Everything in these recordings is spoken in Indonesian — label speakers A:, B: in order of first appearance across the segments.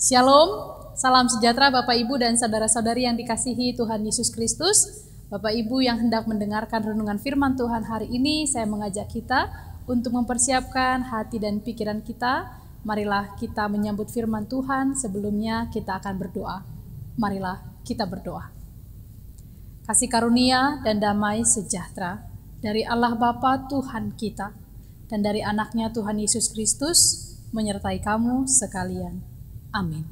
A: Shalom, salam sejahtera Bapak Ibu dan saudara-saudari yang dikasihi Tuhan Yesus Kristus. Bapak Ibu yang hendak mendengarkan renungan firman Tuhan hari ini, saya mengajak kita untuk mempersiapkan hati dan pikiran kita. Marilah kita menyambut firman Tuhan, sebelumnya kita akan berdoa. Marilah kita berdoa. Kasih karunia dan damai sejahtera dari Allah Bapa Tuhan kita dan dari anaknya Tuhan Yesus Kristus menyertai kamu sekalian. Amin.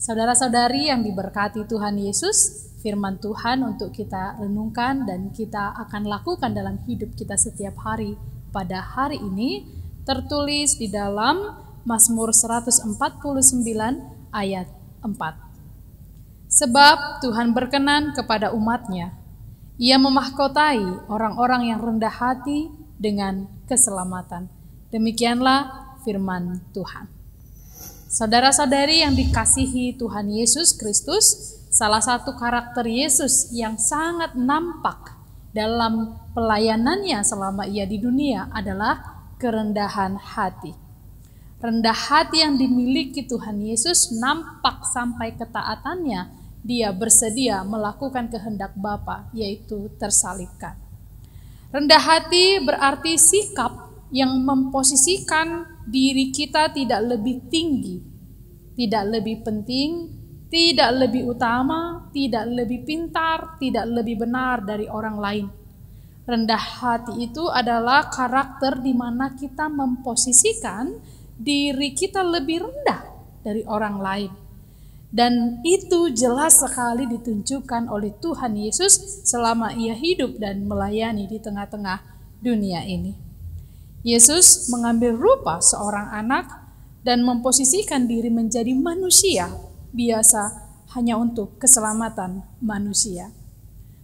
A: Saudara-saudari yang diberkati Tuhan Yesus, firman Tuhan untuk kita renungkan dan kita akan lakukan dalam hidup kita setiap hari pada hari ini tertulis di dalam Mazmur 149 ayat 4. Sebab Tuhan berkenan kepada umat-Nya, Ia memahkotai orang-orang yang rendah hati dengan keselamatan. Demikianlah firman Tuhan. Saudara-saudari yang dikasihi Tuhan Yesus Kristus, salah satu karakter Yesus yang sangat nampak dalam pelayanannya selama Ia di dunia adalah kerendahan hati. Rendah hati yang dimiliki Tuhan Yesus nampak sampai ketaatannya. Dia bersedia melakukan kehendak Bapa, yaitu tersalibkan. Rendah hati berarti sikap yang memposisikan diri kita tidak lebih tinggi, tidak lebih penting, tidak lebih utama, tidak lebih pintar, tidak lebih benar dari orang lain. Rendah hati itu adalah karakter di mana kita memposisikan diri kita lebih rendah dari orang lain. Dan itu jelas sekali ditunjukkan oleh Tuhan Yesus selama Ia hidup dan melayani di tengah-tengah dunia ini. Yesus mengambil rupa seorang anak dan memposisikan diri menjadi manusia biasa hanya untuk keselamatan manusia.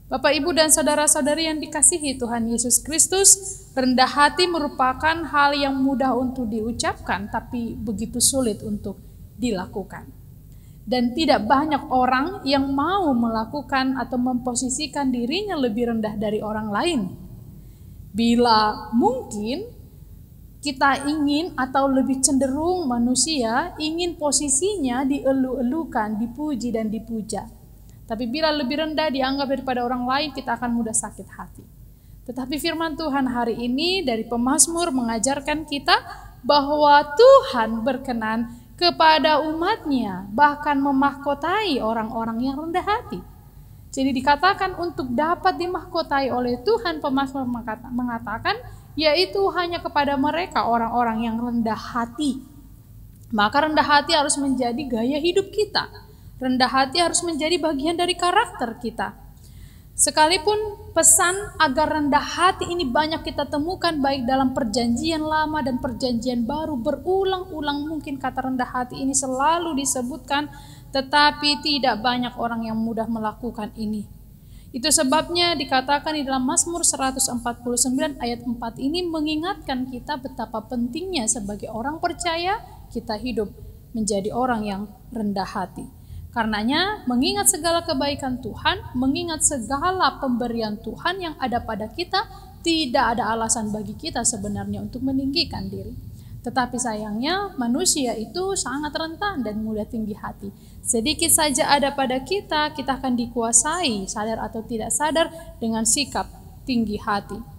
A: Bapak, Ibu, dan saudara-saudari yang dikasihi Tuhan Yesus Kristus, rendah hati merupakan hal yang mudah untuk diucapkan tapi begitu sulit untuk dilakukan. Dan tidak banyak orang yang mau melakukan atau memposisikan dirinya lebih rendah dari orang lain. Bila mungkin kita ingin atau lebih cenderung manusia ingin posisinya dielu-elukan, dipuji dan dipuja. Tapi bila lebih rendah dianggap daripada orang lain, kita akan mudah sakit hati. Tetapi firman Tuhan hari ini dari pemazmur mengajarkan kita bahwa Tuhan berkenan kepada umat-Nya, bahkan memahkotai orang-orang yang rendah hati. Jadi dikatakan untuk dapat dimahkotai oleh Tuhan, pemazmur mengatakan yaitu hanya kepada mereka orang-orang yang rendah hati. Maka rendah hati harus menjadi gaya hidup kita. Rendah hati harus menjadi bagian dari karakter kita. Sekalipun pesan agar rendah hati ini banyak kita temukan baik dalam perjanjian lama dan perjanjian baru, berulang-ulang mungkin kata rendah hati ini selalu disebutkan, tetapi tidak banyak orang yang mudah melakukan ini. Itu sebabnya dikatakan di dalam Mazmur 149 ayat 4 ini mengingatkan kita betapa pentingnya sebagai orang percaya kita hidup menjadi orang yang rendah hati. Karenanya mengingat segala kebaikan Tuhan, mengingat segala pemberian Tuhan yang ada pada kita, tidak ada alasan bagi kita sebenarnya untuk meninggikan diri. Tetapi sayangnya manusia itu sangat rentan dan mudah tinggi hati. Sedikit saja ada pada kita, kita akan dikuasai, sadar atau tidak sadar, dengan sikap tinggi hati.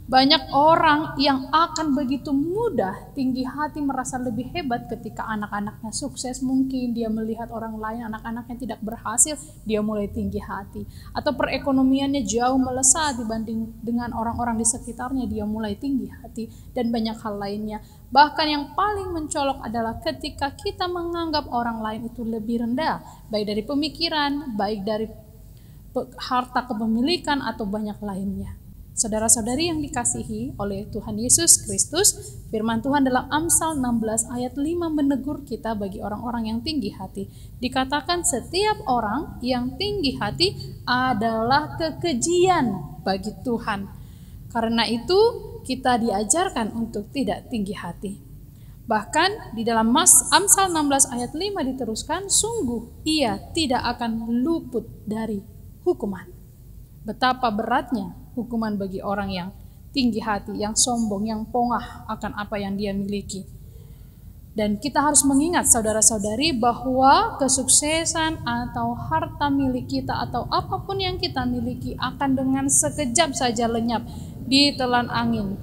A: Banyak orang yang akan begitu mudah tinggi hati merasa lebih hebat ketika anak-anaknya sukses. Mungkin dia melihat orang lain, anak-anaknya tidak berhasil, dia mulai tinggi hati. Atau perekonomiannya jauh melesat dibanding dengan orang-orang di sekitarnya, dia mulai tinggi hati. Dan banyak hal lainnya. Bahkan yang paling mencolok adalah ketika kita menganggap orang lain itu lebih rendah. Baik dari pemikiran, baik dari harta kepemilikan atau banyak lainnya. Saudara-saudari yang dikasihi oleh Tuhan Yesus Kristus, firman Tuhan dalam Amsal 16 ayat 5 menegur kita bagi orang-orang yang tinggi hati. Dikatakan setiap orang yang tinggi hati adalah kekejian bagi Tuhan. Karena itu kita diajarkan untuk tidak tinggi hati. Bahkan di dalam Amsal 16 ayat 5 diteruskan, sungguh ia tidak akan luput dari hukuman. Betapa beratnya hukuman bagi orang yang tinggi hati, yang sombong, yang pongah akan apa yang dia miliki. Dan kita harus mengingat saudara-saudari bahwa kesuksesan atau harta milik kita atau apapun yang kita miliki akan dengan sekejap saja lenyap ditelan angin.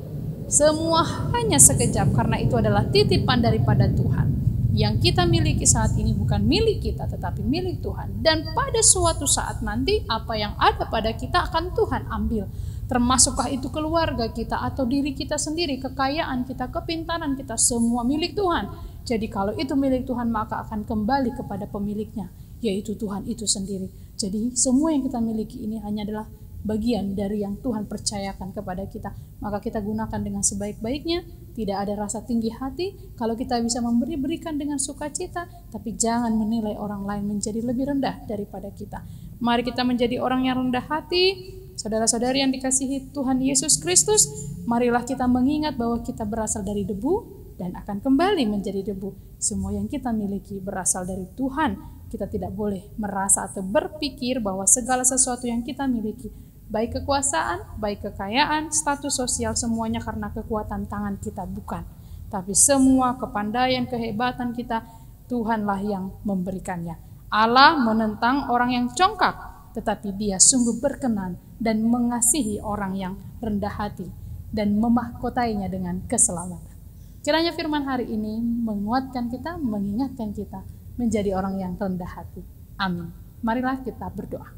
A: Semua hanya sekejap karena itu adalah titipan daripada Tuhan. Yang kita miliki saat ini bukan milik kita tetapi milik Tuhan. Dan pada suatu saat nanti apa yang ada pada kita akan Tuhan ambil. Termasukkah itu keluarga kita atau diri kita sendiri, kekayaan kita, kepintaran kita, semua milik Tuhan. Jadi kalau itu milik Tuhan maka akan kembali kepada pemiliknya, yaitu Tuhan itu sendiri. Jadi semua yang kita miliki ini hanya adalah bagian dari yang Tuhan percayakan kepada kita. Maka kita gunakan dengan sebaik-baiknya, tidak ada rasa tinggi hati. Kalau kita bisa berikan dengan sukacita, tapi jangan menilai orang lain menjadi lebih rendah daripada kita. Mari kita menjadi orang yang rendah hati. Saudara-saudari yang dikasihi Tuhan Yesus Kristus, marilah kita mengingat bahwa kita berasal dari debu dan akan kembali menjadi debu. Semua yang kita miliki berasal dari Tuhan. Kita tidak boleh merasa atau berpikir bahwa segala sesuatu yang kita miliki, baik kekuasaan, baik kekayaan, status sosial, semuanya karena kekuatan tangan kita, bukan. Tapi semua kepandaian, kehebatan kita, Tuhanlah yang memberikannya. Allah menentang orang yang congkak, tetapi Dia sungguh berkenan dan mengasihi orang yang rendah hati dan memahkotainya dengan keselamatan. Kiranya firman hari ini menguatkan kita, mengingatkan kita menjadi orang yang rendah hati. Amin. Marilah kita berdoa.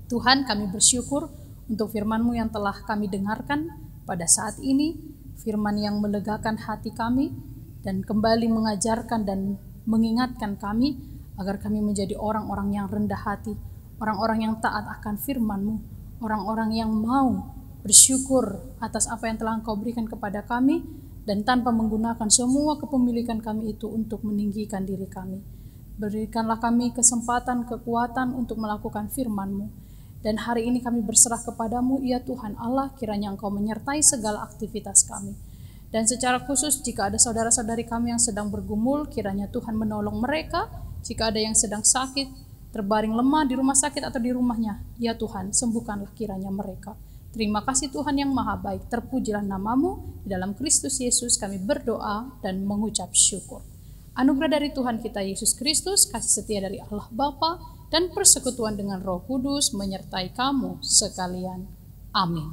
A: Tuhan, kami bersyukur untuk firman-Mu yang telah kami dengarkan pada saat ini, firman yang melegakan hati kami dan kembali mengajarkan dan mengingatkan kami agar kami menjadi orang-orang yang rendah hati, orang-orang yang taat akan firman-Mu, orang-orang yang mau bersyukur atas apa yang telah Engkau berikan kepada kami dan tanpa menggunakan semua kepemilikan kami itu untuk meninggikan diri kami. Berikanlah kami kesempatan, kekuatan untuk melakukan firman-Mu. Dan hari ini kami berserah kepadamu, ya Tuhan Allah, kiranya Engkau menyertai segala aktivitas kami. Dan secara khusus jika ada saudara-saudari kami yang sedang bergumul, kiranya Tuhan menolong mereka. Jika ada yang sedang sakit, terbaring lemah di rumah sakit atau di rumahnya, ya Tuhan, sembuhkanlah kiranya mereka. Terima kasih Tuhan yang maha baik, terpujilah nama-Mu. Di dalam Kristus Yesus kami berdoa dan mengucap syukur. Anugerah dari Tuhan kita Yesus Kristus, kasih setia dari Allah Bapa, dan persekutuan dengan Roh Kudus menyertai kamu sekalian. Amin.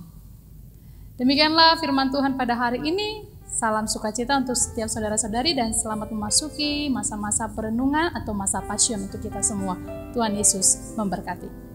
A: Demikianlah firman Tuhan pada hari ini. Salam sukacita untuk setiap saudara-saudari dan selamat memasuki masa-masa perenungan atau masa passion untuk kita semua. Tuhan Yesus memberkati.